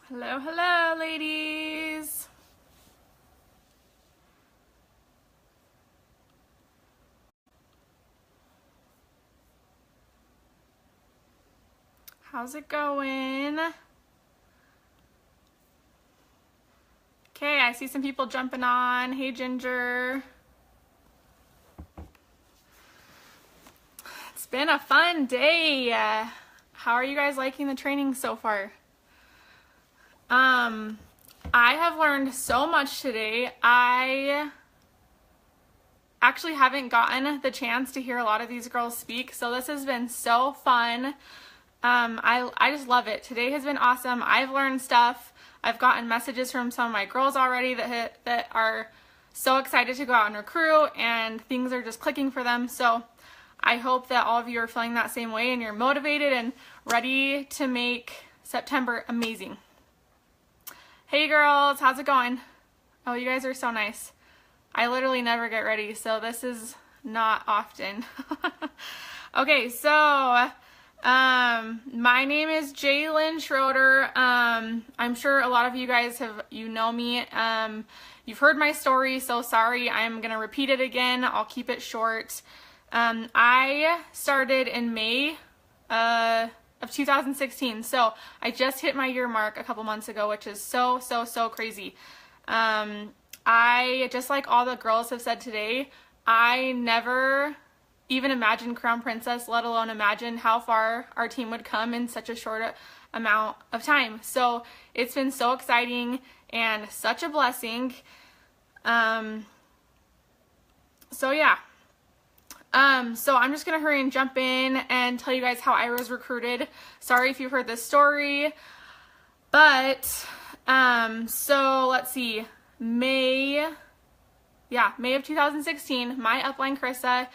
Hello, hello, ladies. How's it going? Okay, I see some people jumping on. Hey, Ginger. It's been a fun day. How are you guys liking the training so far? I have learned so much today. I actually haven't gotten the chance to hear a lot of these girls speak, so this has been so fun. I just love it. Today has been awesome. I've learned stuff. I've gotten messages from some of my girls already that are so excited to go out and recruit, and things are just clicking for them. So I hope that all of you are feeling that same way and you're motivated and ready to make September amazing. Hey girls, how's it going? Oh, you guys are so nice. I literally never get ready, so this is not often. Okay, so my name is Jalynn Schroeder. I'm sure a lot of you guys know me. You've heard my story, so sorry. I'm gonna repeat it again. I'll keep it short. I started in May of 2016, so I just hit my year mark a couple months ago, which is so crazy. I, just like all the girls have said today, I never even imagined Crown Princess, let alone imagine how far our team would come in such a short amount of time. So it's been so exciting and such a blessing. So yeah. So I'm just gonna hurry and jump in and tell you guys how I was recruited. Sorry if you've heard this story, but so let's see. May of 2016, my upline Carissa,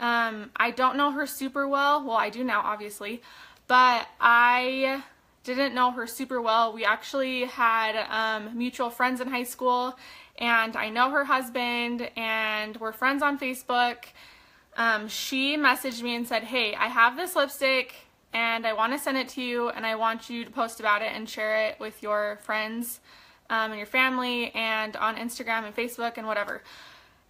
I don't know her super well. Well, I do now, obviously, but I didn't know her super well. We actually had mutual friends in high school, and I know her husband, and we're friends on Facebook. She messaged me and said, hey, I have this lipstick, and I want to send it to you, and I want you to post about it and share it with your friends and your family and on Instagram and Facebook and whatever.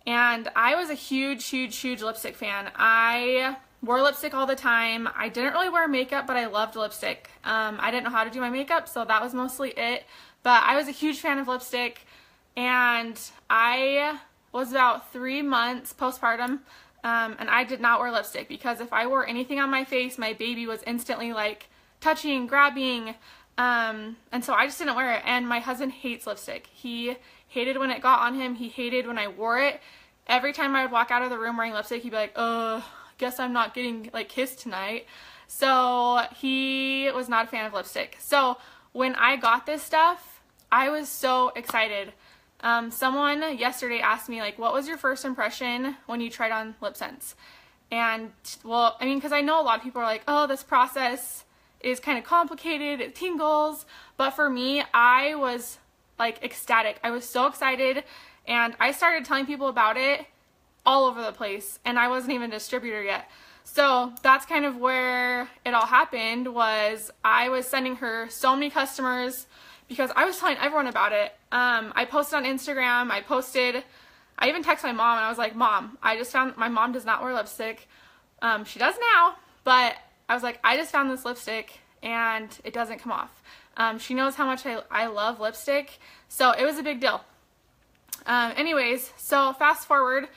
And I was a huge lipstick fan. I wore lipstick all the time. I didn't really wear makeup, but I loved lipstick. I didn't know how to do my makeup, so that was mostly it. But I was a huge fan of lipstick, and I was about 3 months postpartum, and I did not wear lipstick because if I wore anything on my face, my baby was instantly like touching, grabbing, and so I just didn't wear it. And my husband hates lipstick. He hated when it got on him. He hated when I wore it. Every time I would walk out of the room wearing lipstick, he'd be like, guess I'm not getting like kissed tonight. So he was not a fan of lipstick. So when I got this stuff, I was so excited. Someone yesterday asked me, like, what was your first impression when you tried on Lip Sense? And, well, I mean, because I know a lot of people are like, oh, this process is kind of complicated, it tingles, but for me, I was like ecstatic. I was so excited, and I started telling people about it all over the place, and I wasn't even a distributor yet. So that's kind of where it all happened. Was I was sending her so many customers because I was telling everyone about it. I posted on Instagram, I even texted my mom, and I was like, Mom, I just found, my mom does not wear lipstick. She does now, but I was like, I just found this lipstick and it doesn't come off. She knows how much I love lipstick, so it was a big deal. Anyways, so fast forward,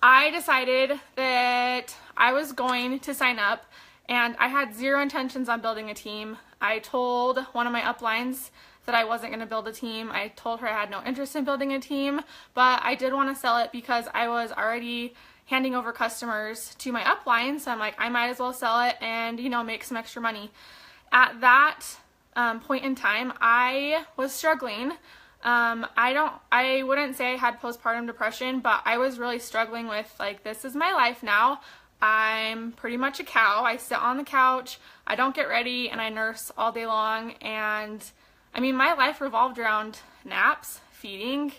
I decided that I was going to sign up, and I had zero intentions on building a team. I told one of my uplines that I wasn't going to build a team. I told her I had no interest in building a team, but I did want to sell it because I was already handing over customers to my upline, so I'm like, I might as well sell it and, you know, make some extra money. At that point in time, I was struggling. I wouldn't say I had postpartum depression, but I was really struggling with, like, this is my life now. I'm pretty much a cow. I sit on the couch, I don't get ready, and I nurse all day long. And I mean, my life revolved around naps, feeding.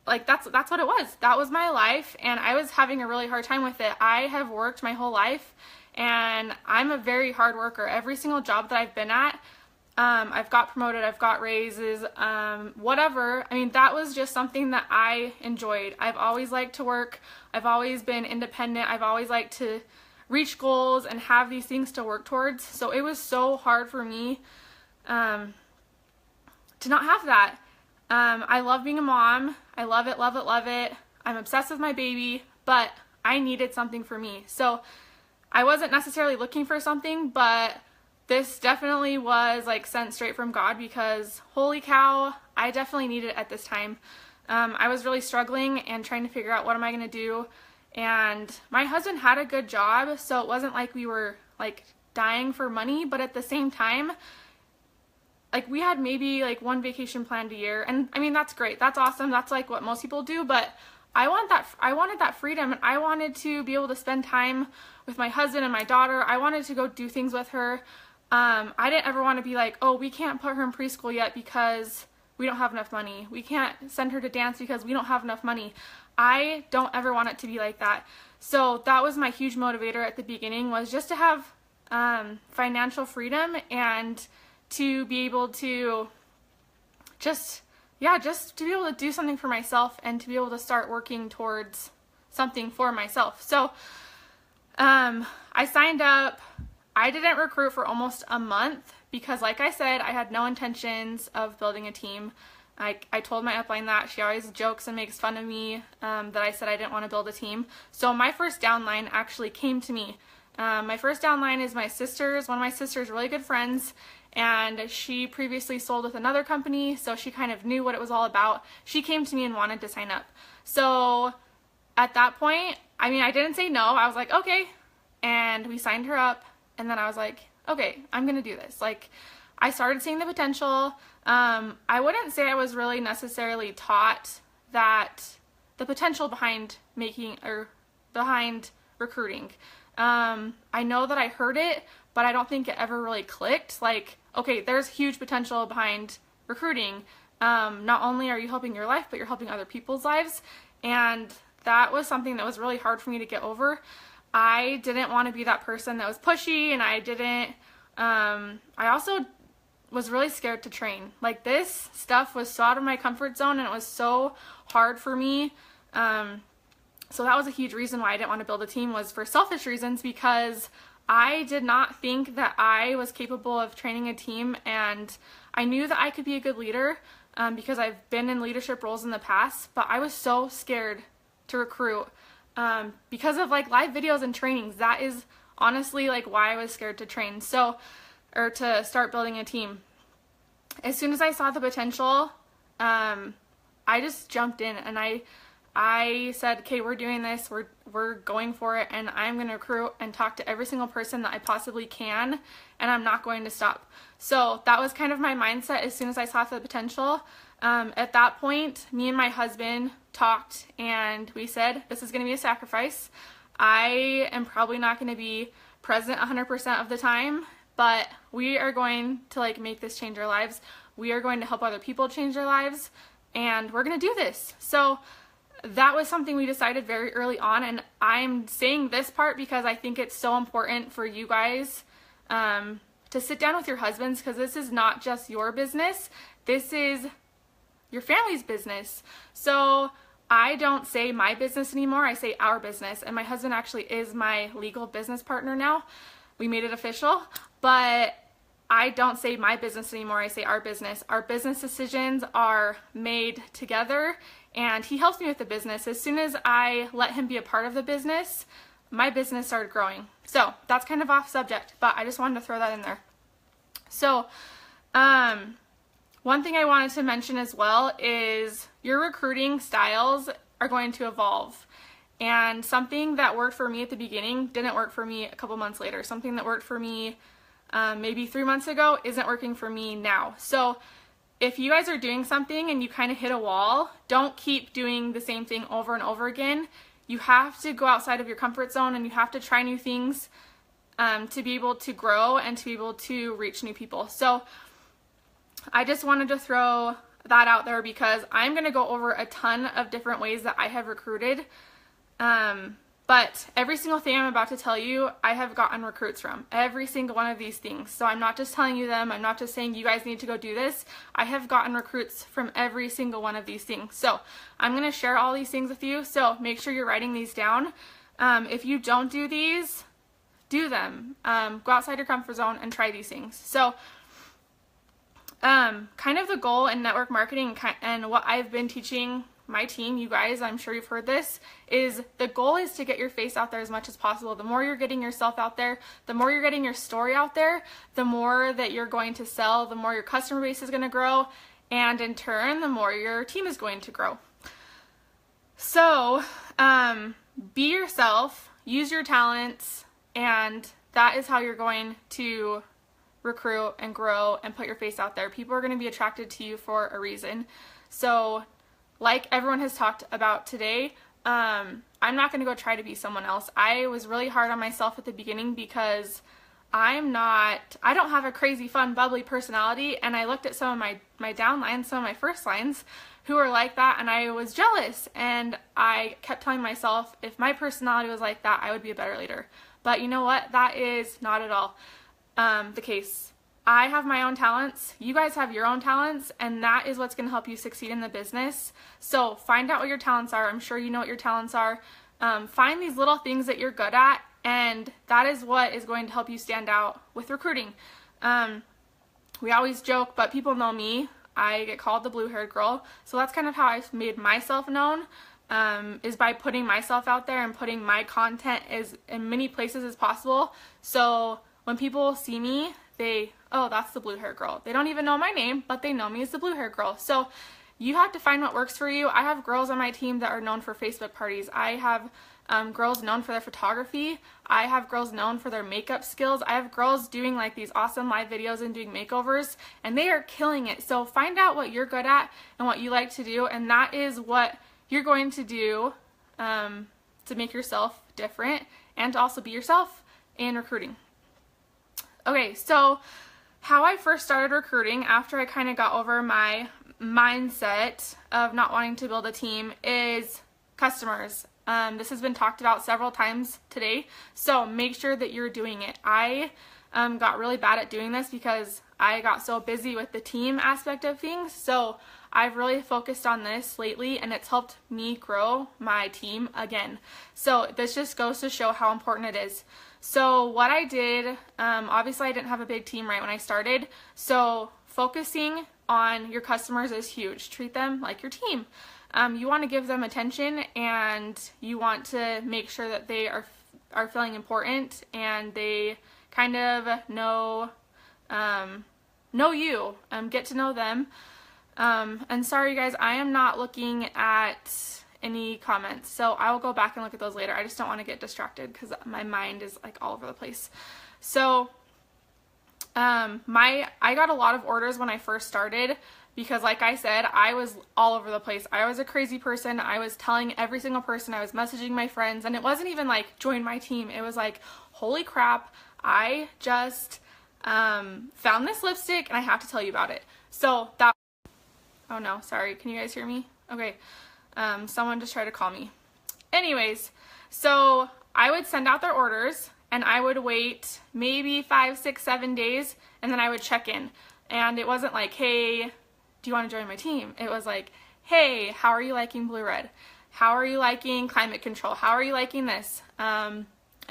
Like, that's what it was. That was my life, and I was having a really hard time with it. I have worked my whole life, and I'm a very hard worker. Every single job that I've been at, I've got promoted, I've got raises, whatever. I mean, that was just something that I enjoyed. I've always liked to work. I've always been independent. I've always liked to reach goals and have these things to work towards. So it was so hard for me to not have that. I love being a mom. I love it, love it, love it. I'm obsessed with my baby, but I needed something for me. So I wasn't necessarily looking for something, but this definitely was like sent straight from God, because holy cow, I definitely needed it at this time. I was really struggling and trying to figure out what am I going to do. And my husband had a good job, so it wasn't like we were like dying for money, but at the same time, like we had maybe like one vacation planned a year. And I mean, that's great. That's awesome. That's like what most people do, but I wanted that freedom, and I wanted to be able to spend time with my husband and my daughter. I wanted to go do things with her. I didn't ever want to be like, oh, we can't put her in preschool yet because we don't have enough money. We can't send her to dance because we don't have enough money. I don't ever want it to be like that. So that was my huge motivator at the beginning, was just to have financial freedom and to be able to just to be able to do something for myself and to be able to start working towards something for myself. So I signed up. I didn't recruit for almost a month because, like I said, I had no intentions of building a team. I told my upline that. She always jokes and makes fun of me that I said I didn't want to build a team. So my first downline actually came to me. My first downline is my sister's, one of my sister's really good friends, and she previously sold with another company, so she kind of knew what it was all about. She came to me and wanted to sign up. So at that point, I mean, I didn't say no. I was like, okay. And we signed her up, and then I was like, okay, I'm going to do this. Like, I started seeing the potential. I wouldn't say I was really necessarily taught that the potential behind behind recruiting. I know that I heard it, but I don't think it ever really clicked. Like, okay, there's huge potential behind recruiting. Not only are you helping your life, but you're helping other people's lives. And that was something that was really hard for me to get over. I didn't want to be that person that was pushy, and I also was really scared to train. Like, this stuff was so out of my comfort zone, and it was so hard for me. So that was a huge reason why I didn't want to build a team, was for selfish reasons, because I did not think that I was capable of training a team, and I knew that I could be a good leader because I've been in leadership roles in the past, but I was so scared to recruit because of like live videos and trainings. That is honestly like why I was scared to train, or to start building a team. As soon as I saw the potential, I just jumped in, and I said, okay, we're doing this, we're going for it, and I'm going to recruit and talk to every single person that I possibly can, and I'm not going to stop. So that was kind of my mindset as soon as I saw the potential. At that point, me and my husband talked, and we said, this is going to be a sacrifice. I am probably not going to be present 100% of the time, but we are going to like make this change our lives. We are going to help other people change their lives, and we're going to do this. So that was something we decided very early on, and I'm saying this part because I think it's so important for you guys to sit down with your husbands, because this is not just your business. This is your family's business. So I don't say my business anymore. I say our business, and my husband actually is my legal business partner now. We made it official, but I don't say my business anymore. I say our business. Our business decisions are made together, and he helps me with the business. As soon as I let him be a part of the business, my business started growing. So that's kind of off subject, but I just wanted to throw that in there. So one thing I wanted to mention as well is your recruiting styles are going to evolve. And something that worked for me at the beginning didn't work for me a couple months later. Something that worked for me maybe 3 months ago isn't working for me now. So if you guys are doing something and you kind of hit a wall, don't keep doing the same thing over and over again. You have to go outside of your comfort zone, and you have to try new things to be able to grow and to be able to reach new people. So I just wanted to throw that out there, because I'm going to go over a ton of different ways that I have recruited. But But every single thing I'm about to tell you, I have gotten recruits from. Every single one of these things. So I'm not just telling you them. I'm not just saying you guys need to go do this. I have gotten recruits from every single one of these things. So I'm going to share all these things with you. So make sure you're writing these down. If you don't do these, do them. Go outside your comfort zone and try these things. So kind of the goal in network marketing and what I've been teaching my team, you guys, I'm sure you've heard this, is the goal is to get your face out there as much as possible. The more you're getting yourself out there, the more you're getting your story out there, the more that you're going to sell, the more your customer base is going to grow, and in turn, the more your team is going to grow. So, be yourself, use your talents, and that is how you're going to recruit and grow and put your face out there. People are going to be attracted to you for a reason. So, like everyone has talked about today, I'm not going to go try to be someone else. I was really hard on myself at the beginning because I don't have a crazy, fun, bubbly personality, and I looked at some of my downlines, some of my first lines, who were like that, and I was jealous, and I kept telling myself, if my personality was like that, I would be a better leader. But you know what? That is not at all the case. I have my own talents, you guys have your own talents, and that is what's going to help you succeed in the business. So find out what your talents are. I'm sure you know what your talents are. Find these little things that you're good at, and that is what is going to help you stand out with recruiting. We always joke, but people know me. I get called the blue-haired girl, so that's kind of how I've made myself known, is by putting myself out there and putting my content as in many places as possible. So when people see me, oh, that's the blue-haired girl. They don't even know my name, but they know me as the blue-haired girl. So you have to find what works for you. I have girls on my team that are known for Facebook parties. I have girls known for their photography. I have girls known for their makeup skills. I have girls doing like these awesome live videos and doing makeovers, and they are killing it. So find out what you're good at and what you like to do, and that is what you're going to do to make yourself different and to also be yourself in recruiting. Okay, so how I first started recruiting after I kind of got over my mindset of not wanting to build a team is customers. This has been talked about several times today, so make sure that you're doing it. I got really bad at doing this because I got so busy with the team aspect of things, so I've really focused on this lately, and it's helped me grow my team again. So this just goes to show how important it is. So what I did, obviously I didn't have a big team right when I started, so focusing on your customers is huge. Treat them like your team. You want to give them attention, and you want to make sure that they are feeling important and they kind of know you, get to know them. And sorry guys, I am not looking at any comments, so I will go back and look at those later. I just don't want to get distracted because my mind is like all over the place. So I got a lot of orders when I first started because, like I said, I was all over the place. I was a crazy person. I was telling every single person, I was messaging my friends, and it wasn't even like join my team. It was like, holy crap, I just found this lipstick and I have to tell you about it. So that, oh no, sorry, can you guys hear me? Okay. Someone just tried to call me. Anyways, so I would send out their orders and I would wait maybe 5, 6, 7 days, and then I would check in. And it wasn't like, hey, do you want to join my team? It was like, hey, how are you liking blue red? How are you liking climate control? How are you liking this? And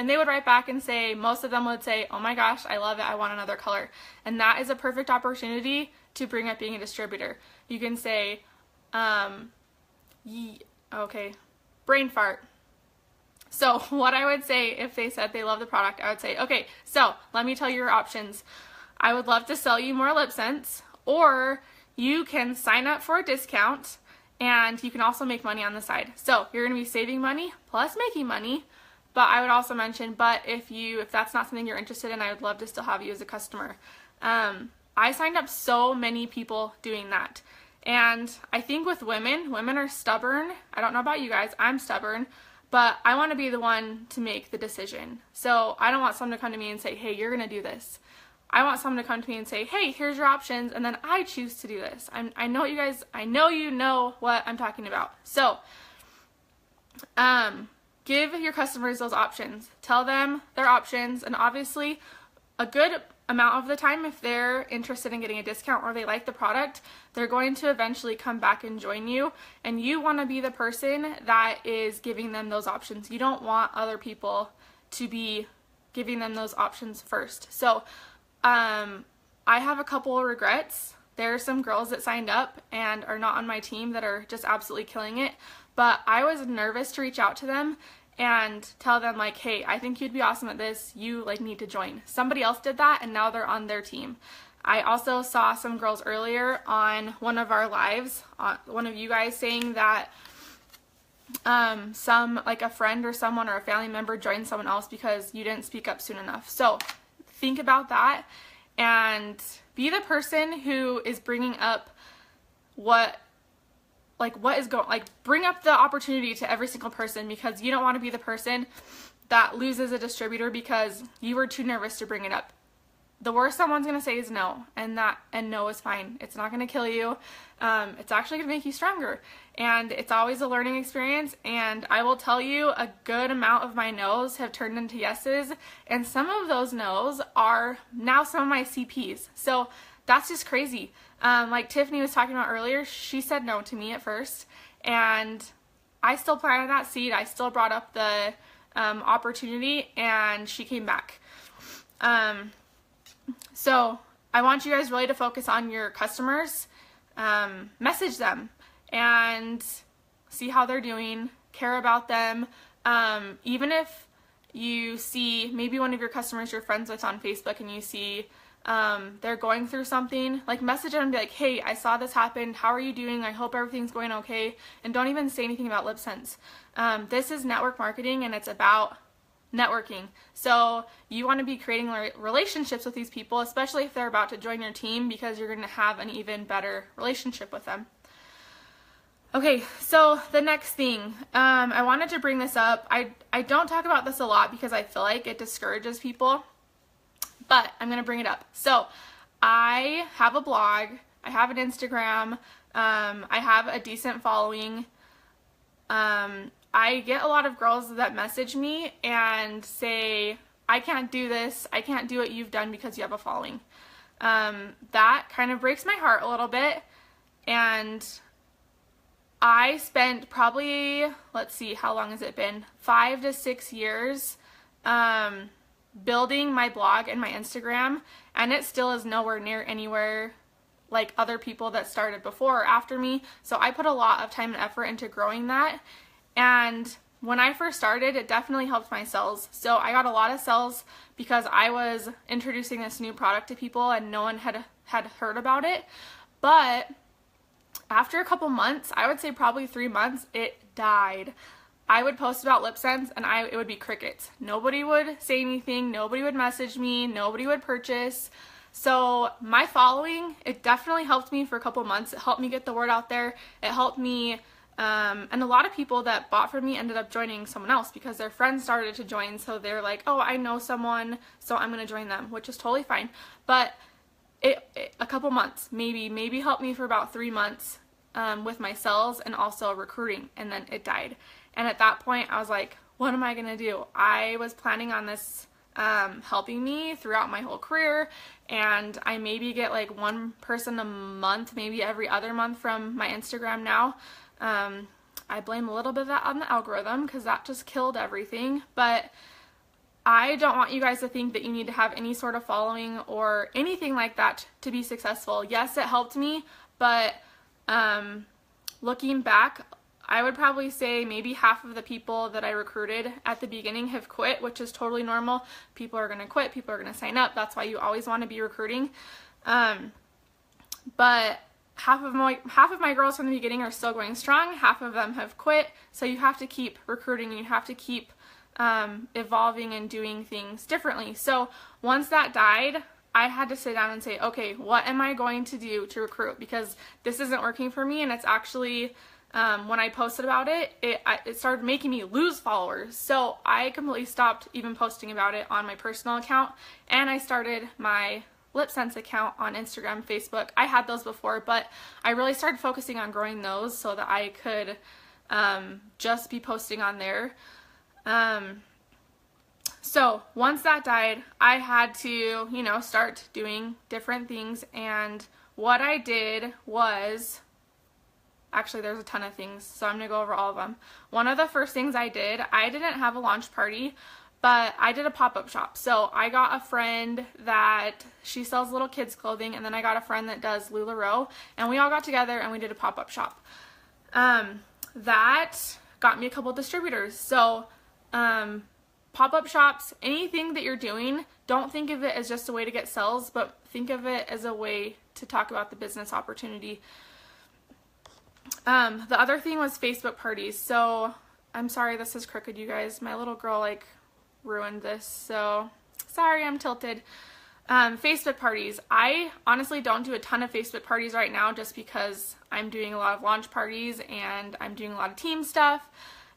they would write back and say, most of them would say, oh my gosh, I love it, I want another color. And that is a perfect opportunity to bring up being a distributor. You can say, okay, brain fart. So what I would say if they said they love the product, I would say, okay, so let me tell you your options. I would love to sell you more lip scents, or you can sign up for a discount and you can also make money on the side. So you're going to be saving money plus making money. But I would also mention, but if that's not something you're interested in, I would love to still have you as a customer. I signed up so many people doing that. And I think with women are stubborn. I don't know about you guys, I'm stubborn, but I want to be the one to make the decision. So I don't want someone to come to me and say, hey, you're going to do this. I want someone to come to me and say, hey, here's your options, and then I choose to do this. I know you guys, I know you know what I'm talking about. So, give your customers those options. Tell them their options, and obviously a good amount of the time, if they're interested in getting a discount or they like the product, they're going to eventually come back and join you, and you want to be the person that is giving them those options. You don't want other people to be giving them those options first. So I have a couple of regrets. There are some girls that signed up and are not on my team that are just absolutely killing it, but I was nervous to reach out to them and tell them like, hey, I think you'd be awesome at this, you like need to join. Somebody else did that and now they're on their team. I also saw some girls earlier on one of our lives, one of you guys saying that some, like a friend or someone or a family member joined someone else because you didn't speak up soon enough. So think about that and be the person who is bringing up bring up the opportunity to every single person, because you don't want to be the person that loses a distributor because you were too nervous to bring it up. The worst someone's going to say is no, and no is fine. It's not going to kill you. It's actually going to make you stronger, and it's always a learning experience. And I will tell you, a good amount of my no's have turned into yeses, and some of those no's are now some of my CPs. So that's just crazy. Like Tiffany was talking about earlier, she said no to me at first, and I still planted that seed. I still brought up the opportunity, and she came back. So I want you guys really to focus on your customers, message them and see how they're doing, care about them. Even if you see maybe one of your customers you're friends with on Facebook and you see they're going through something, like message them and be like, hey, I saw this happen. How are you doing? I hope everything's going okay. And don't even say anything about LipSense. This is network marketing, and it's about networking. So you want to be creating relationships with these people, especially if they're about to join your team, because you're going to have an even better relationship with them. Okay, so the next thing, I wanted to bring this up. I don't talk about this a lot because I feel like it discourages people, but I'm going to bring it up. So I have a blog, I have an Instagram, I have a decent following. I get a lot of girls that message me and say, I can't do this, I can't do what you've done because you have a following. That kind of breaks my heart a little bit, and I spent probably, let's see, how long has it been? 5 to 6 years building my blog and my Instagram, and it still is nowhere near anywhere like other people that started before or after me. So I put a lot of time and effort into growing that. And when I first started, it definitely helped my sales. So I got a lot of sales because I was introducing this new product to people and no one had heard about it. But after a couple months, I would say probably 3 months, it died. I would post about LipSense and it would be crickets. Nobody would say anything, nobody would message me, nobody would purchase. So my following, it definitely helped me for a couple months. It helped me get the word out there. It helped me, and a lot of people that bought from me ended up joining someone else because their friends started to join. So they're like, oh, I know someone, so I'm going to join them, which is totally fine. But a couple months, maybe helped me for about 3 months with my sales and also recruiting, and then it died. And at that point, I was like, what am I going to do? I was planning on this helping me throughout my whole career, and I maybe get like one person a month, maybe every other month from my Instagram now. I blame a little bit of that on the algorithm because that just killed everything, but I don't want you guys to think that you need to have any sort of following or anything like that to be successful. Yes, it helped me, but looking back, I would probably say maybe half of the people that I recruited at the beginning have quit, which is totally normal. People are going to quit, people are going to sign up. That's why you always want to be recruiting. But half of my girls from the beginning are still going strong. Half of them have quit. So you have to keep recruiting. You have to keep evolving and doing things differently. So once that died, I had to sit down and say, okay, what am I going to do to recruit? Because this isn't working for me, and it's actually, when I posted about it, it started making me lose followers. So I completely stopped even posting about it on my personal account, and I started my LipSense account on Instagram, Facebook. I had those before, but I really started focusing on growing those so that I could just be posting on there. So once that died, I had to, you know, start doing different things. And what I did was, actually there's a ton of things, so I'm going to go over all of them. One of the first things I didn't have a launch party, but I did a pop-up shop. So I got a friend that she sells little kids clothing, and then I got a friend that does LuLaRoe, and we all got together and we did a pop-up shop. That got me a couple distributors. So pop-up shops, anything that you're doing, don't think of it as just a way to get sales, but think of it as a way to talk about the business opportunity. The other thing was Facebook parties. So I'm sorry this is crooked, you guys. My little girl like ruined this, so sorry, I'm tilted. Facebook parties. I honestly don't do a ton of Facebook parties right now just because I'm doing a lot of launch parties and I'm doing a lot of team stuff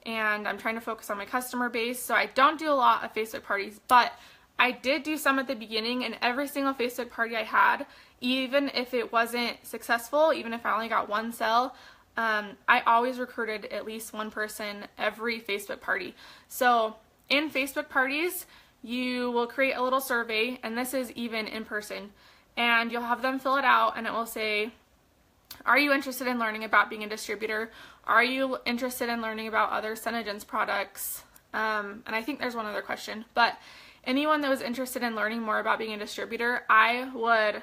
and I'm trying to focus on my customer base, so I don't do a lot of Facebook parties, but I did do some at the beginning, and every single Facebook party I had, even if it wasn't successful, even if I only got one sale, I always recruited at least one person every Facebook party. So in Facebook parties, you will create a little survey, and this is even in person, and you'll have them fill it out, and it will say, are you interested in learning about being a distributor? Are you interested in learning about other Senegence products? And I think there's one other question, but anyone that was interested in learning more about being a distributor, I would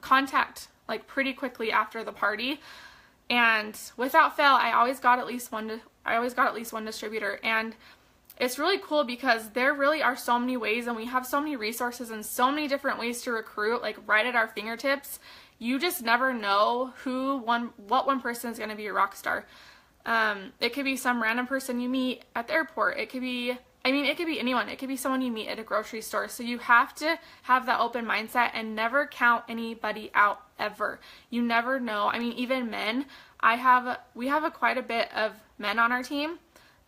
contact like pretty quickly after the party, and without fail, I always got at least one distributor. And it's really cool because there really are so many ways, and we have so many resources and so many different ways to recruit, like right at our fingertips. You just never know what one person is going to be a rock star. It could be some random person you meet at the airport. It could be anyone. It could be someone you meet at a grocery store. So you have to have that open mindset and never count anybody out ever. You never know. I mean, even men. We have quite a bit of men on our team.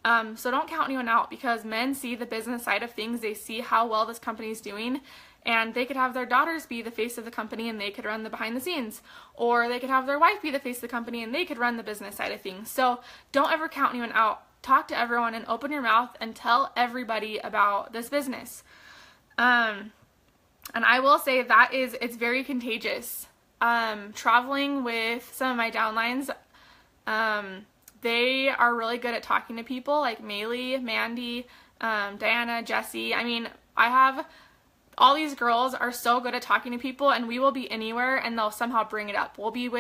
So don't count anyone out, because men see the business side of things. They see how well this company is doing, and they could have their daughters be the face of the company and they could run the behind the scenes, or they could have their wife be the face of the company and they could run the business side of things. So don't ever count anyone out. Talk to everyone and open your mouth and tell everybody about this business. And I will say that it's very contagious. Traveling with some of my downlines, they are really good at talking to people, like Maylee, Mandy, Diana, Jessie. I mean, all these girls are so good at talking to people, and we will be anywhere and they'll somehow bring it up. We'll be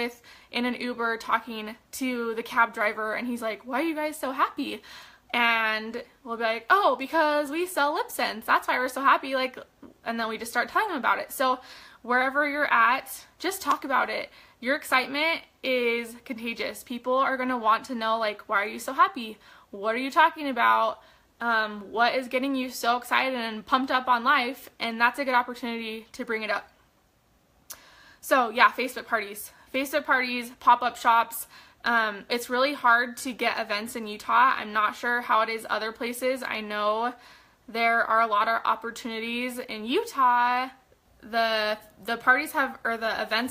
in an Uber talking to the cab driver, and he's like, why are you guys so happy? And we'll be like, oh, because we sell lip scents. That's why we're so happy. Like, and then we just start telling them about it. So wherever you're at, just talk about it. Your excitement is contagious. People are going to want to know, like, why are you so happy? What are you talking about? What is getting you so excited and pumped up on life? And that's a good opportunity to bring it up. So yeah, Facebook parties, pop-up shops. It's really hard to get events in Utah. I'm not sure how it is other places. I know there are a lot of opportunities in Utah. The events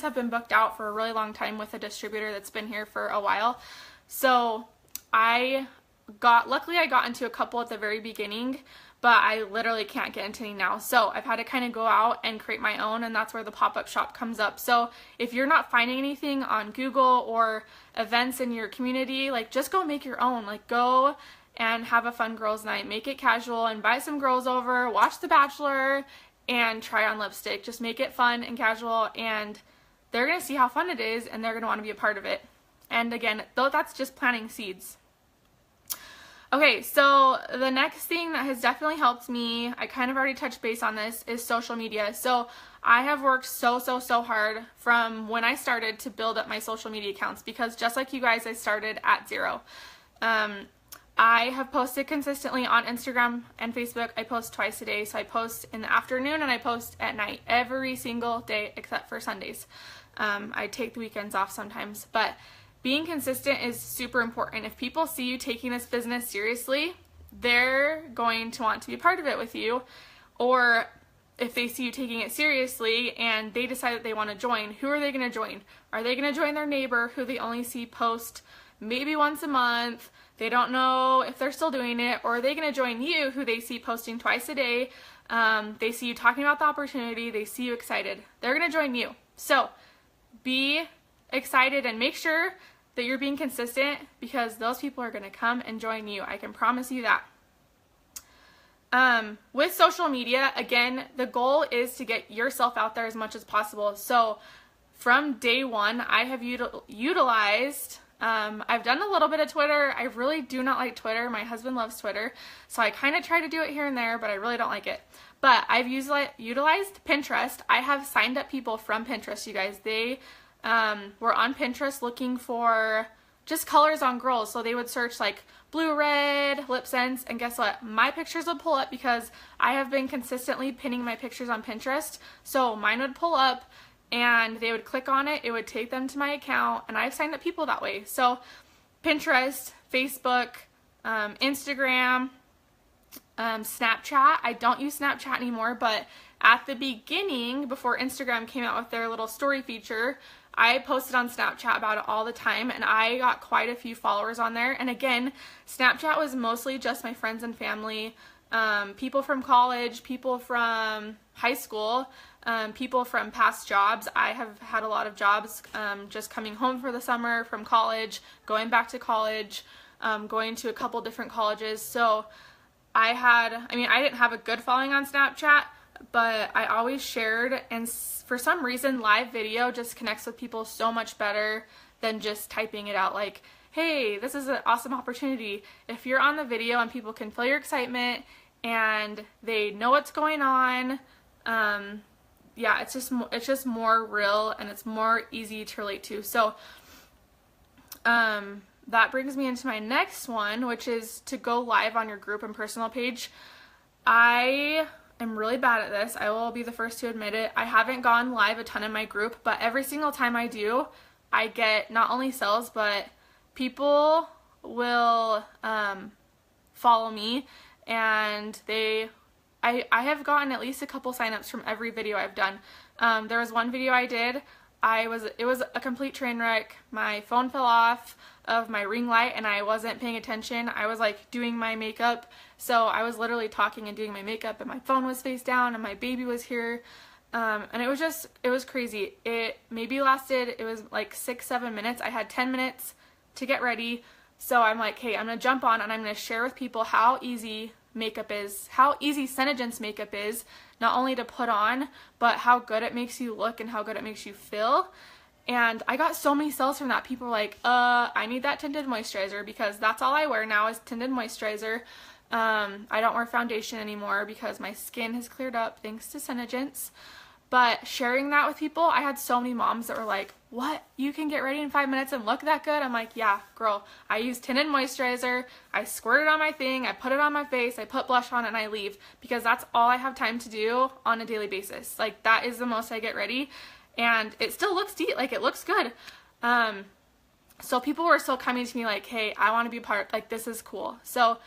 have been booked out for a really long time with a distributor that's been here for a while. So luckily I got into a couple at the very beginning, but I literally can't get into any now. So I've had to kind of go out and create my own, and that's where the pop-up shop comes up. So if you're not finding anything on Google or events in your community, like, just go make your own. Like, go and have a fun girls' night. Make it casual, invite some girls over, watch The Bachelor, and try on lipstick. Just make it fun and casual, and they're going to see how fun it is, and they're going to want to be a part of it. And again, though, that's just planting seeds. Okay, so the next thing that has definitely helped me, I kind of already touched base on this, is social media. So I have worked so hard from when I started to build up my social media accounts, because just like you guys, I started at zero. I have posted consistently on Instagram and Facebook. I post twice a day. So I post in the afternoon and I post at night every single day except for Sundays. I take the weekends off sometimes, but being consistent is super important. If people see you taking this business seriously, they're going to want to be a part of it with you. Or if they see you taking it seriously and they decide that they want to join, who are they going to join? Are they going to join their neighbor who they only see post maybe once a month. They don't know if they're still doing it, or are they going to join you, who they see posting twice a day? They see you talking about the opportunity. They see you excited. They're going to join you. So be excited and make sure that you're being consistent, because those people are going to come and join you. I can promise you that. With social media, again, the goal is to get yourself out there as much as possible. So from day one, I have utilized, I've done a little bit of Twitter. I really do not like Twitter. My husband loves Twitter, so I kind of try to do it here and there, but I really don't like it. But I've utilized Pinterest. I have signed up people from Pinterest, you guys. They were on Pinterest looking for just colors on girls. So they would search like blue, red, lip scents, and guess what? My pictures would pull up because I have been consistently pinning my pictures on Pinterest. So mine would pull up and they would click on it. It would take them to my account, and I've signed up people that way. So Pinterest, Facebook, Instagram, Snapchat. I don't use Snapchat anymore, but at the beginning, before Instagram came out with their little story feature, I posted on Snapchat about it all the time, and I got quite a few followers on there. And again, Snapchat was mostly just my friends and family, people from college, people from high school, people from past jobs. I have had a lot of jobs, just coming home for the summer from college, going back to college, going to a couple different colleges. So I didn't have a good following on Snapchat, but I always shared, and for some reason live video just connects with people so much better than just typing it out like, hey, this is an awesome opportunity. If you're on the video and people can feel your excitement and they know what's going on, yeah, it's just more real, and it's more easy to relate to. So that brings me into my next one, which is to go live on your group and personal page. I am really bad at this. I will be the first to admit it. I haven't gone live a ton in my group, but every single time I do, I get not only sales, but people will follow me, and I have gotten at least a couple signups from every video I've done. There was one video I did. It was a complete train wreck. My phone fell off of my ring light and I wasn't paying attention. I was like doing my makeup, so I was literally talking and doing my makeup, and my phone was face down and my baby was here, and it was crazy. It maybe lasted, it was like 6-7 minutes. I had 10 minutes to get ready, so I'm like, hey, I'm gonna jump on and I'm gonna share with people how easy makeup is, how easy Senegence makeup is, not only to put on, but how good it makes you look and how good it makes you feel. And I got so many sales from that. People were like, I need that tinted moisturizer, because that's all I wear now is tinted moisturizer. I don't wear foundation anymore because my skin has cleared up thanks to Senegence. But sharing that with people, I had so many moms that were like, what? You can get ready in 5 minutes and look that good? I'm like, yeah, girl, I use tinted moisturizer, I squirt it on my thing, I put it on my face, I put blush on it, and I leave, because that's all I have time to do on a daily basis. Like, that is the most I get ready, and it still looks like it looks good. So people were still coming to me like, hey, I want to be part, like, this is cool. So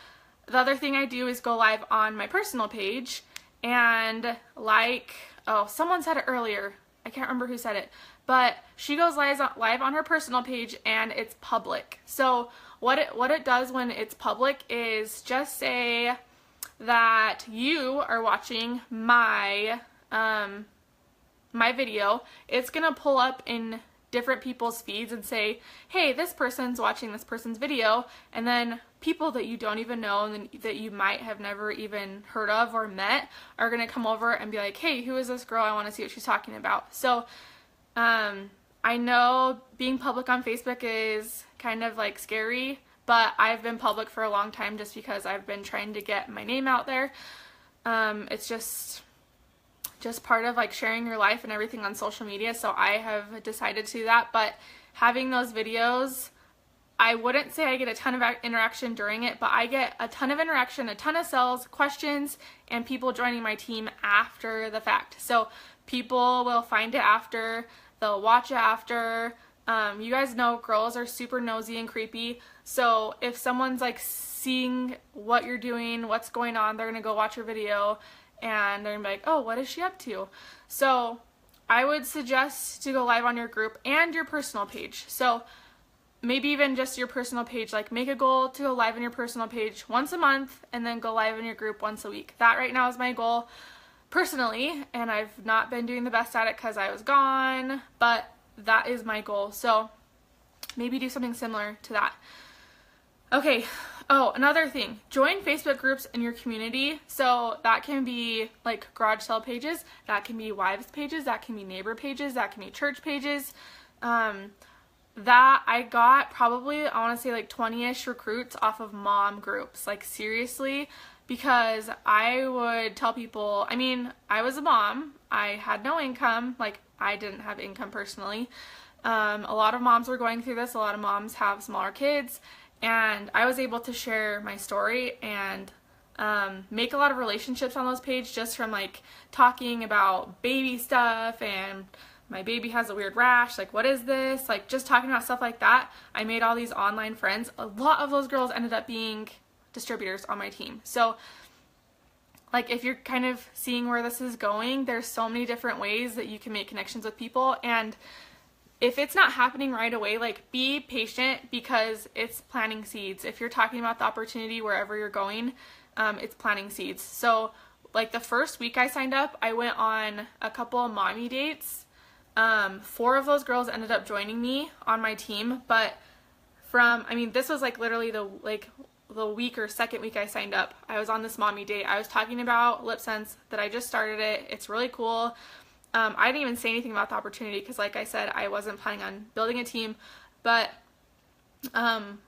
the other thing I do is go live on my personal page, and like, oh, someone said it earlier. I can't remember who said it, but she goes live on her personal page, and it's public. So what it does when it's public is just say that you are watching my my video. It's gonna pull up in different people's feeds and say, hey, this person's watching this person's video, and then people that you don't even know and that you might have never even heard of or met are going to come over and be like, hey, who is this girl? I want to see what she's talking about. So I know being public on Facebook is kind of like scary, but I've been public for a long time just because I've been trying to get my name out there. It's just part of like sharing your life and everything on social media, so I have decided to do that. But having those videos, I wouldn't say I get a ton of interaction during it, but I get a ton of interaction, a ton of sales, questions, and people joining my team after the fact. So people will find it after, they'll watch it after. You guys know girls are super nosy and creepy, so if someone's like seeing what you're doing, what's going on, they're gonna go watch your video, and they're gonna be like, oh, what is she up to? So I would suggest to go live on your group and your personal page. So maybe even just your personal page, like make a goal to go live on your personal page once a month and then go live in your group once a week. That right now is my goal personally, and I've not been doing the best at it because I was gone, but that is my goal. So maybe do something similar to that. Okay. Oh, another thing, join Facebook groups in your community. So that can be like garage sale pages, that can be wives pages, that can be neighbor pages, that can be church pages. That I got probably, I want to say like 20-ish recruits off of mom groups, like seriously, because I would tell people, I mean, I was a mom, I had no income, like I didn't have income personally. A lot of moms were going through this, a lot of moms have smaller kids, and I was able to share my story and make a lot of relationships on those pages just from like talking about baby stuff and my baby has a weird rash, like what is this, like just talking about stuff like that. I made all these online friends. A lot of those girls ended up being distributors on my team. So like if you're kind of seeing where this is going, there's so many different ways that you can make connections with people, and if it's not happening right away, like be patient because it's planting seeds. If you're talking about the opportunity wherever you're going, it's planting seeds. So like the first week I signed up, I went on a couple of mommy dates. 4 of those girls ended up joining me on my team, but this was like literally the week or second week I signed up. I was on this mommy date. I was talking about LipSense, that I just started it. It's really cool. I didn't even say anything about the opportunity because like I said, I wasn't planning on building a team, but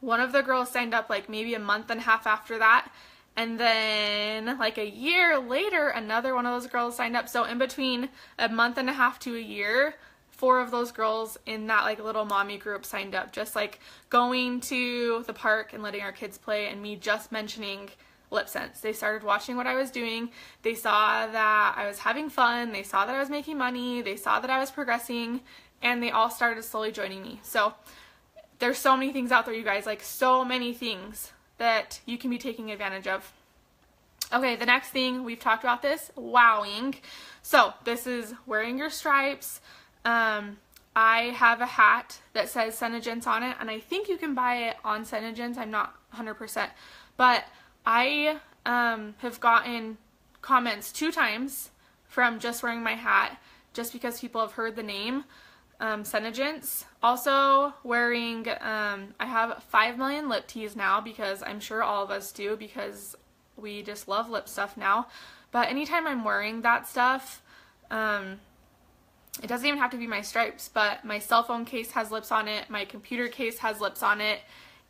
one of the girls signed up like maybe a month and a half after that. And then like a year later, another one of those girls signed up. So in between a month and a half to a year, 4 of those girls in that like little mommy group signed up, just like going to the park and letting our kids play and me just mentioning LipSense. They started watching what I was doing. They saw that I was having fun. They saw that I was making money. They saw that I was progressing, and they all started slowly joining me. So there's so many things out there, you guys, like so many things that you can be taking advantage of. Okay, the next thing, we've talked about this, wowing. So this is wearing your stripes. I have a hat that says Senegence on it, and I think you can buy it on Senegence. I'm not 100%, but I have gotten comments 2 times from just wearing my hat, just because people have heard the name Senegence. Also wearing, I have 5 million lip teas now, because I'm sure all of us do, because we just love lip stuff now. But anytime I'm wearing that stuff, it doesn't even have to be my stripes, but my cell phone case has lips on it, my computer case has lips on it,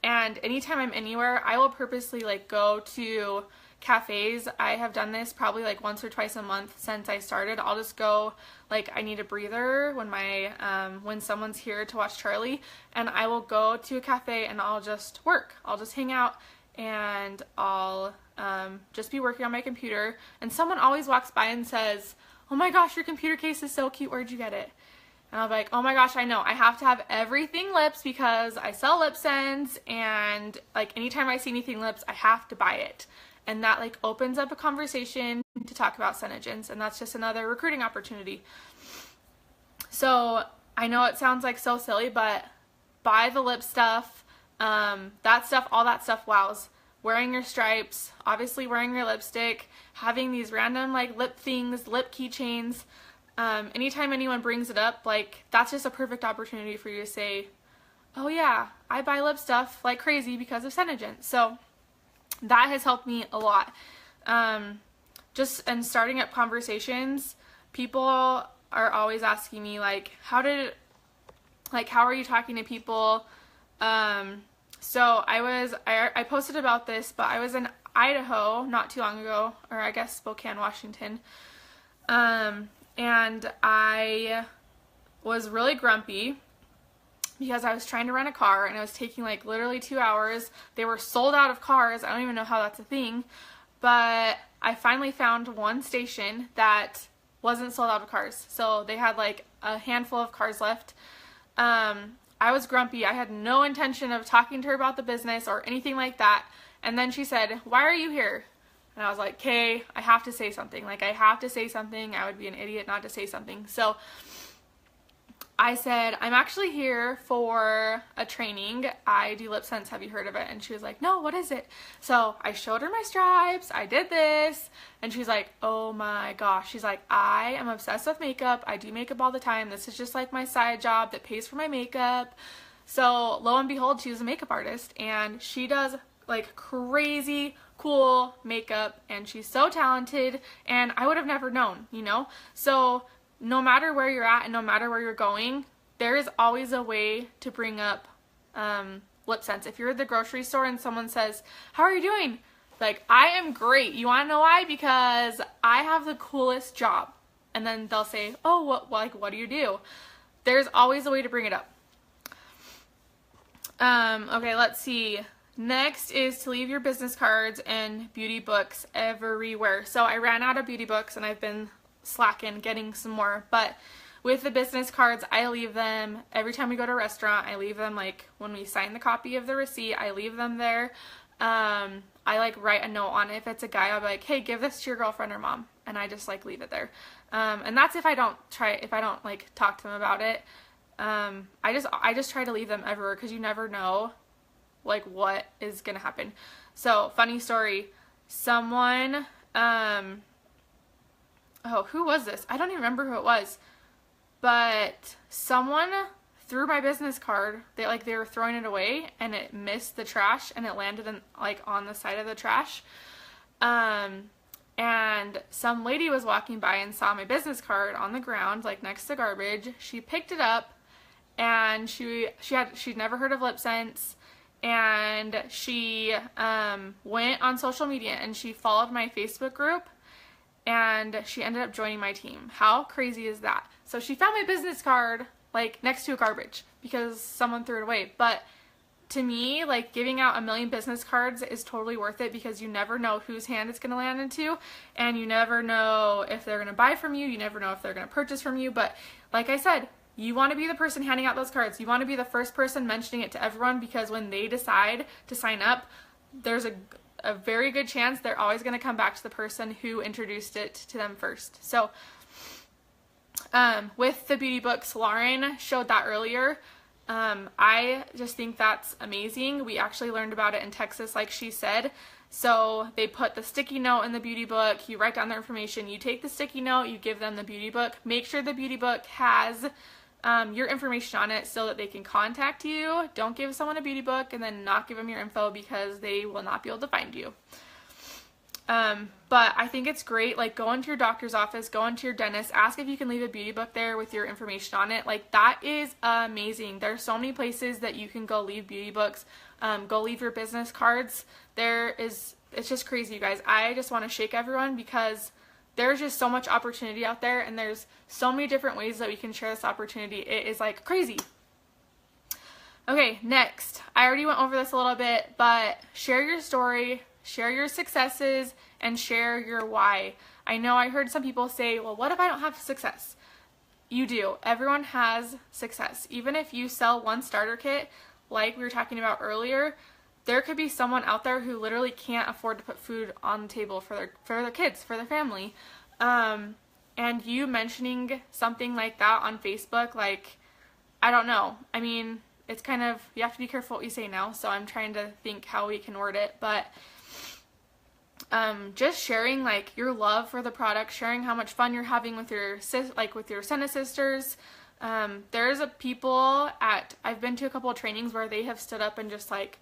and anytime I'm anywhere, I will purposely like go to cafes. I have done this probably like once or twice a month since I started. I'll just go, like I need a breather when when someone's here to watch Charlie, and I will go to a cafe and I'll just work. I'll just hang out and I'll just be working on my computer, and someone always walks by and says, "Oh my gosh, your computer case is so cute, where'd you get it?" And I'll be like, "Oh my gosh, I know, I have to have everything lips because I sell LipSense, and like anytime I see anything lips, I have to buy it." And that like opens up a conversation to talk about Senegence, and that's just another recruiting opportunity. So I know it sounds like so silly, but buy the lip stuff, that stuff, all that stuff wows. Wearing your stripes, obviously wearing your lipstick, having these random like lip things, lip keychains. Anytime anyone brings it up, like that's just a perfect opportunity for you to say, "Oh yeah, I buy lip stuff like crazy because of Senegence." So that has helped me a lot. Just in starting up conversations, people are always asking me like, how are you talking to people? So I posted about this, but I was in Idaho not too long ago, or I guess Spokane, Washington. And I was really grumpy because I was trying to rent a car and it was taking like literally 2 hours. They were sold out of cars. I don't even know how that's a thing, but I finally found one station that wasn't sold out of cars. So they had like a handful of cars left. I was grumpy. I had no intention of talking to her about the business or anything like that. And then she said, "Why are you here?" And I was like, "Okay, I have to say something. Like I have to say something. I would be an idiot not to say something." So I said, I'm actually here for a training. I do lip sense. Have you heard of it? And she was like, no, what is it? So I showed her my stripes. I did this. And she's like, oh my gosh. She's like, I am obsessed with makeup. I do makeup all the time. This is just like my side job that pays for my makeup. So lo and behold, she's a makeup artist and she does like crazy cool makeup and she's so talented and I would have never known, you know? So no matter where you're at and no matter where you're going, there is always a way to bring up lip sense. If you're at the grocery store and someone says, how are you doing? Like, I am great. You want to know why? Because I have the coolest job. And then they'll say, oh, what do you do? There's always a way to bring it up. Okay, let's see. Next is to leave your business cards and beauty books everywhere. So I ran out of beauty books and I've been slacking getting some more, but with the business cards I leave them every time we go to a restaurant. I leave them like when we sign the copy of the receipt, I leave them there. I like write a note on it. If it's a guy, I'll be like, hey, give this to your girlfriend or mom, and I just like leave it there. And that's if I don't like talk to them about it. I just try to leave them everywhere because you never know like what is gonna happen. So funny story, someone oh, who was this? I don't even remember who it was, but someone threw my business card. They were throwing it away and it missed the trash and it landed in like on the side of the trash. And some lady was walking by and saw my business card on the ground like next to garbage. She picked it up and she'd never heard of lip sense, and she went on social media and she followed my Facebook group. And she ended up joining my team. How crazy is that? So she found my business card like next to a garbage because someone threw it away. But to me, like giving out 1 million business cards is totally worth it because you never know whose hand it's going to land into, and you never know if they're going to buy from you. You never know if they're going to purchase from you. But like I said, you want to be the person handing out those cards. You want to be the first person mentioning it to everyone because when they decide to sign up, there's a very good chance they're always going to come back to the person who introduced it to them first. So with the beauty books, Lauren showed that earlier. I just think that's amazing. We actually learned about it in Texas, like she said. So they put the sticky note in the beauty book, you write down their information, you take the sticky note, you give them the beauty book. Make sure the beauty book has your information on it so that they can contact you. Don't give someone a beauty book and then not give them your info because they will not be able to find you. But I think it's great, like go into your doctor's office, go into your dentist, ask if you can leave a beauty book there with your information on it. Like that is amazing. There's so many places that you can go leave beauty books, go leave your business cards. It's just crazy, you guys. I just want to shake everyone because there's just so much opportunity out there and there's so many different ways that we can share this opportunity. It is like crazy. Okay, next. I already went over this a little bit, but share your story, share your successes, and share your why. I know I heard some people say, well, what if I don't have success? You do. Everyone has success. Even if you sell one starter kit, like we were talking about earlier, there could be someone out there who literally can't afford to put food on the table for their kids, for their family. And you mentioning something like that on Facebook, like, I don't know. I mean, it's kind of, you have to be careful what you say now, so I'm trying to think how we can word it, but just sharing like your love for the product, sharing how much fun you're having with your Senna sisters. There's people I've been to a couple of trainings where they have stood up and just like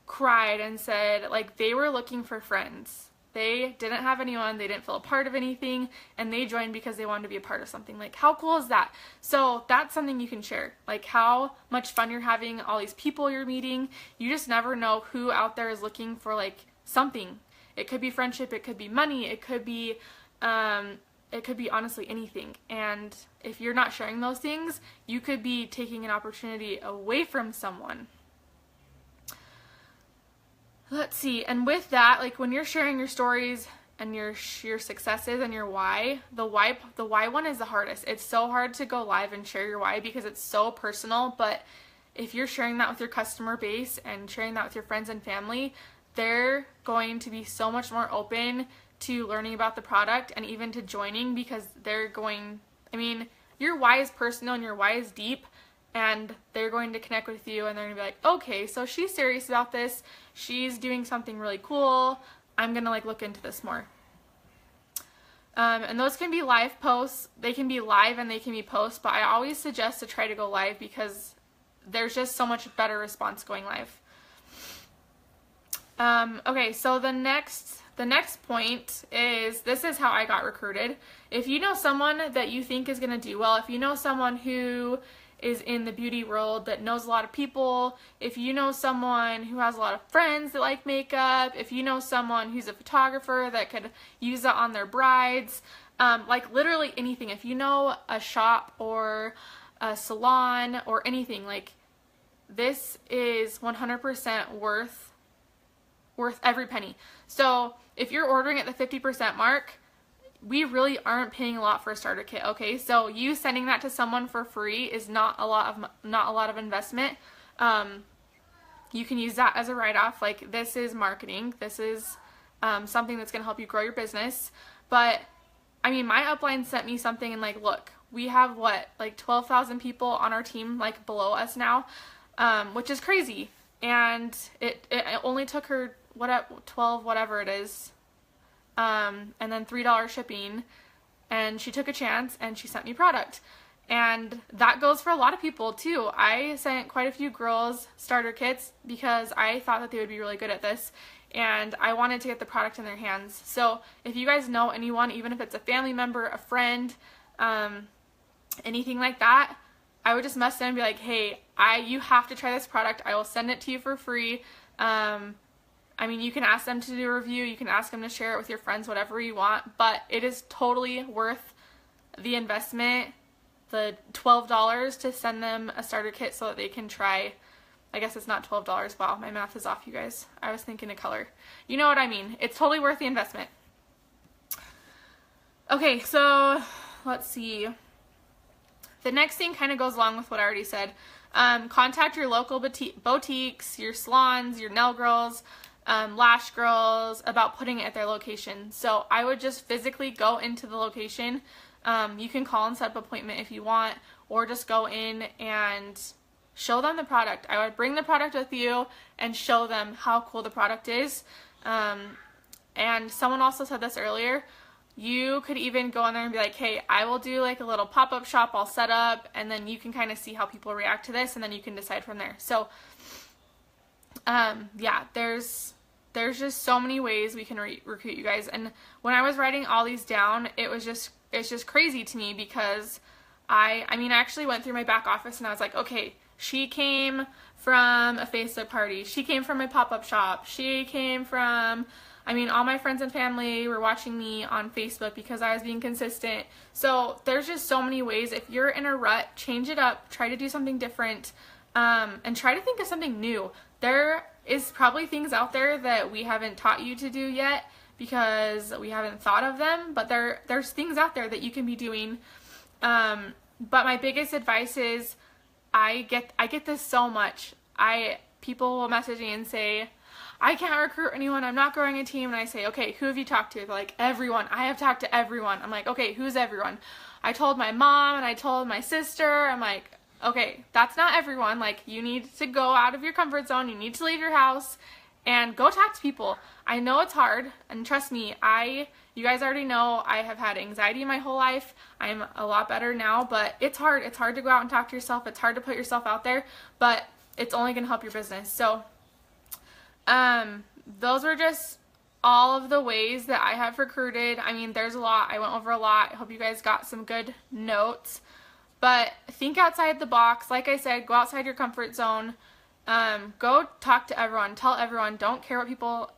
cried and said like they were looking for friends. They didn't have anyone, they didn't feel a part of anything, and they joined because they wanted to be a part of something. Like, how cool is that? So that's something you can share. Like how much fun you're having, all these people you're meeting. You just never know who out there is looking for like something. It could be friendship, it could be money, it could be honestly anything. And if you're not sharing those things, you could be taking an opportunity away from someone. Let's see, and with that, like when you're sharing your stories and your successes and your why, the why one is the hardest. It's so hard to go live and share your why because it's so personal, but if you're sharing that with your customer base and sharing that with your friends and family, they're going to be so much more open to learning about the product and even to joining because they're going, I mean, your why is personal and your why is deep, and they're going to connect with you and they're going to be like, okay, so she's serious about this. She's doing something really cool. I'm going to like look into this more. And those can be live posts. They can be live and they can be posts, but I always suggest to try to go live because there's just so much better response going live. Okay, so the next point is, this is how I got recruited. If you know someone that you think is going to do well, if you know someone who is in the beauty world that knows a lot of people, if you know someone who has a lot of friends that like makeup, if you know someone who's a photographer that could use it on their brides, like literally anything, if you know a shop or a salon or anything, like this is 100% worth every penny. So if you're ordering at the 50% mark, we really aren't paying a lot for a starter kit, okay? So you sending that to someone for free is not a lot of investment. You can use that as a write-off. Like, this is marketing. This is something that's going to help you grow your business. But I mean, my upline sent me something and like, look, we have what, like 12,000 people on our team like below us now, which is crazy. And it only took her 12 whatever it is. And then $3 shipping, and she took a chance and she sent me product. And that goes for a lot of people too. I sent quite a few girls starter kits because I thought that they would be really good at this and I wanted to get the product in their hands. So if you guys know anyone, even if it's a family member, a friend, anything like that, I would just message them and be like, hey, you have to try this product. I will send it to you for free. I mean, you can ask them to do a review, you can ask them to share it with your friends, whatever you want, but it is totally worth the investment, the $12 to send them a starter kit so that they can try. I guess it's not $12. Wow, my math is off, you guys. I was thinking of color. You know what I mean. It's totally worth the investment. Okay, so let's see. The next thing kind of goes along with what I already said. Contact your local boutiques, your salons, your nail girls, lash girls about putting it at their location. So I would just physically go into the location. You can call and set up an appointment if you want, or just go in and show them the product. I would bring the product with you and show them how cool the product is. And someone also said this earlier. You could even go in there and be like, hey, I will do like a little pop-up shop I'll set up, and then you can kind of see how people react to this, and then you can decide from there. So yeah, there's just so many ways we can recruit you guys. And when I was writing all these down, it's just crazy to me because I mean, I actually went through my back office and I was like, okay, she came from a Facebook party. She came from a pop-up shop. She came from, I mean, all my friends and family were watching me on Facebook because I was being consistent. So there's just so many ways. If you're in a rut, change it up, try to do something different, and try to think of something new. There is probably things out there that we haven't taught you to do yet because we haven't thought of them, but there's things out there that you can be doing. But my biggest advice is, I get this so much. People will message me and say, I can't recruit anyone, I'm not growing a team, and I say, okay, who have you talked to? They're like, everyone. I have talked to everyone. I'm like, okay, who's everyone? I told my mom and I told my sister. I'm like, okay, that's not everyone. Like, you need to go out of your comfort zone, you need to leave your house and go talk to people. I know it's hard, and trust me, you guys already know I have had anxiety my whole life. I'm a lot better now, but it's hard. It's hard to go out and talk to yourself. It's hard to put yourself out there, but it's only going to help your business. So those are just all of the ways that I have recruited. I mean, there's a lot. I went over a lot. I hope you guys got some good notes, but think outside the box. Like I said, go outside your comfort zone. Go talk to everyone. Tell everyone. Don't care what people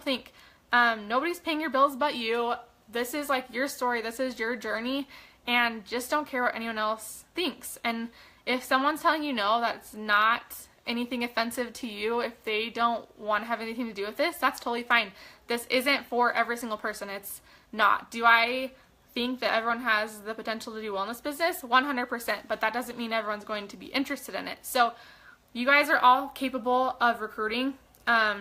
think. Nobody's paying your bills but you. This is like your story. This is your journey, and just don't care what anyone else thinks. And if someone's telling you no, that's not anything offensive to you. If they don't want to have anything to do with this, that's totally fine. This isn't for every single person. It's not. Do I think that everyone has the potential to do well in this business? 100%, but that doesn't mean everyone's going to be interested in it. So you guys are all capable of recruiting. I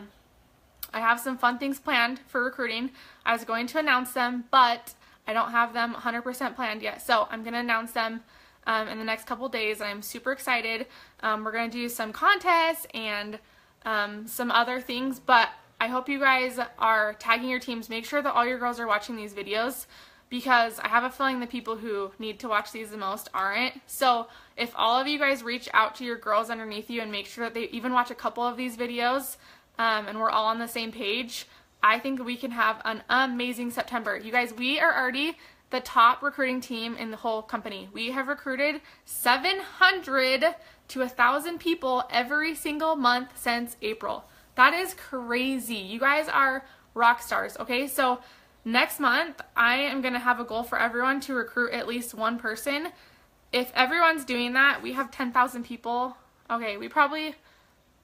have some fun things planned for recruiting. I was going to announce them, but I don't have them 100% planned yet, so I'm going to announce them in the next couple days, and I'm super excited. We're going to do some contests and some other things, but I hope you guys are tagging your teams. Make sure that all your girls are watching these videos, because I have a feeling the people who need to watch these the most aren't. So if all of you guys reach out to your girls underneath you and make sure that they even watch a couple of these videos, and we're all on the same page, I think we can have an amazing September. You guys, we are already the top recruiting team in the whole company. We have recruited 700 to 1,000 people every single month since April. That is crazy. You guys are rock stars, okay? So next month, I am going to have a goal for everyone to recruit at least one person. If everyone's doing that, we have 10,000 people. Okay, we probably,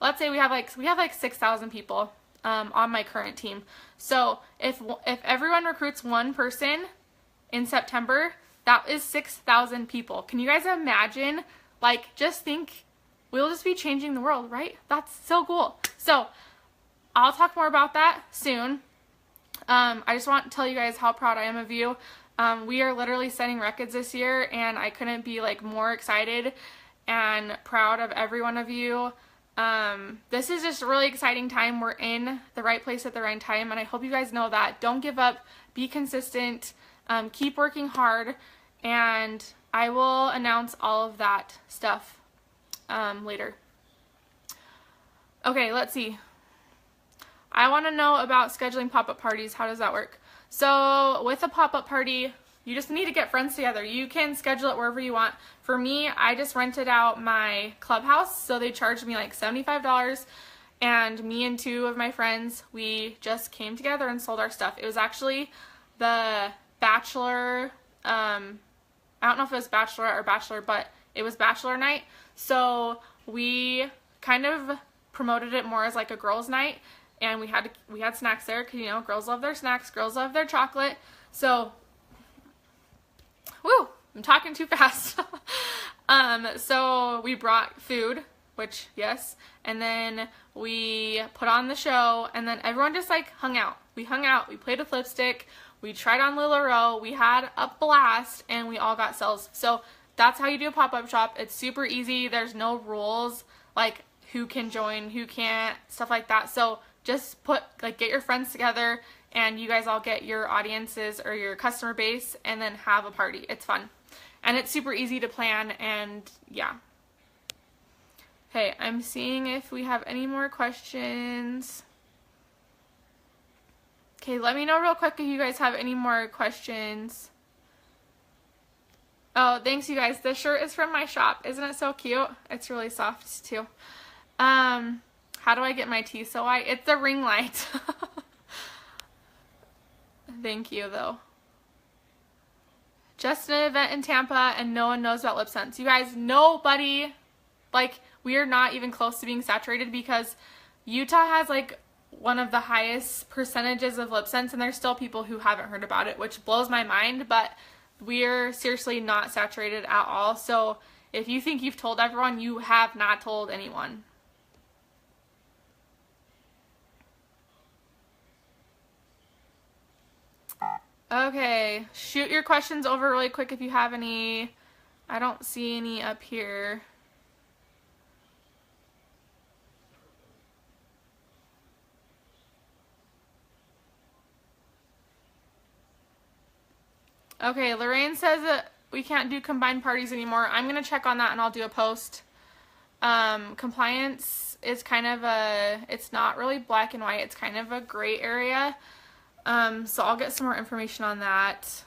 let's say we have like 6,000 people on my current team. So if everyone recruits one person in September, that is 6,000 people. Can you guys imagine? Like, just think, we'll just be changing the world, right? That's so cool. So I'll talk more about that soon. I just want to tell you guys how proud I am of you. We are literally setting records this year, and I couldn't be like more excited and proud of every one of you. This is just a really exciting time. We're in the right place at the right time, and I hope you guys know that. Don't give up. Be consistent. Keep working hard, and I will announce all of that stuff later. Okay, let's see. I want to know about scheduling pop-up parties. How does that work? So with a pop-up party, you just need to get friends together. You can schedule it wherever you want. For me, I just rented out my clubhouse, so they charged me like $75, and me and two of my friends, we just came together and sold our stuff. It was actually the bachelor, I don't know if it was bachelorette or bachelor, but it was bachelor night, so we kind of promoted it more as like a girls' night. And we had snacks there, because, you know, girls love their snacks, girls love their chocolate. So, woo, I'm talking too fast. So we brought food, which, yes, and then we put on the show, and then everyone just, like, hung out. We hung out, we played with lipstick, we tried on LuLaRoe, we had a blast, and we all got sales. So that's how you do a pop-up shop. It's super easy. There's no rules, like, who can join, who can't, stuff like that. So just get your friends together, and you guys all get your audiences or your customer base, and then have a party. It's fun. And it's super easy to plan, and yeah. Okay, I'm seeing if we have any more questions. Okay, let me know real quick if you guys have any more questions. Oh, thanks you guys. This shirt is from my shop. Isn't it so cute? It's really soft too. How do I get my teeth so white? It's the ring light. Thank you, though. Just an event in Tampa, and no one knows about lip scents. You guys, nobody, like, we are not even close to being saturated, because Utah has, like, one of the highest percentages of lip scents, and there's still people who haven't heard about it, which blows my mind, but we're seriously not saturated at all. So if you think you've told everyone, you have not told anyone. Okay, shoot your questions over really quick if you have any. I don't see any up here. Okay, Lorraine says that we can't do combined parties anymore. I'm going to check on that, and I'll do a post. Compliance is kind of it's not really black and white. It's kind of a gray area. So I'll get some more information on that.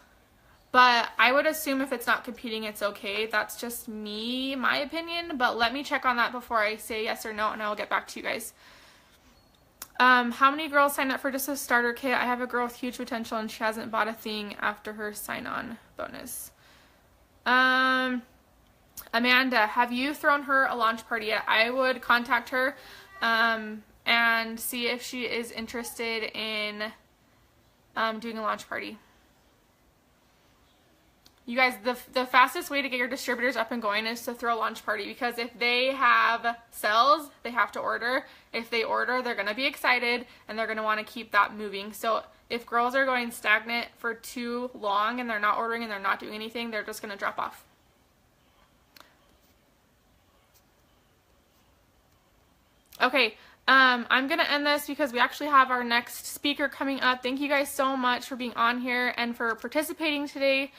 But I would assume if it's not competing, it's okay. That's just my opinion. But let me check on that before I say yes or no, and I'll get back to you guys. How many girls signed up for just a starter kit? I have a girl with huge potential, and she hasn't bought a thing after her sign-on bonus. Amanda, have you thrown her a launch party yet? I would contact her and see if she is interested in doing a launch party. You guys, the fastest way to get your distributors up and going is to throw a launch party, because if they have sales, they have to order. If they order, they're going to be excited, and they're going to want to keep that moving. So if girls are going stagnant for too long and they're not ordering and they're not doing anything, they're just going to drop off. Okay, I'm going to end this because we actually have our next speaker coming up. Thank you guys so much for being on here and for participating today.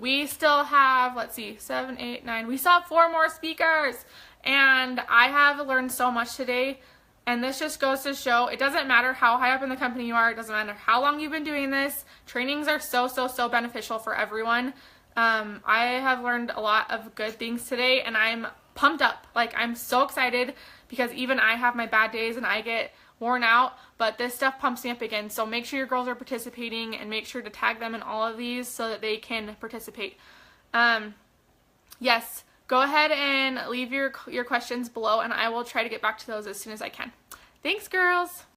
We still have, let's see, 7, 8, 9. We still have 4 more speakers. And I have learned so much today. And this just goes to show it doesn't matter how high up in the company you are. It doesn't matter how long you've been doing this. Trainings are so beneficial for everyone. I have learned a lot of good things today, and I'm pumped up. Like, I'm so excited because even I have my bad days and I get worn out, but this stuff pumps me up again. So make sure your girls are participating and make sure to tag them in all of these so that they can participate. Yes, go ahead and leave your questions below, and I will try to get back to those as soon as I can. Thanks, girls.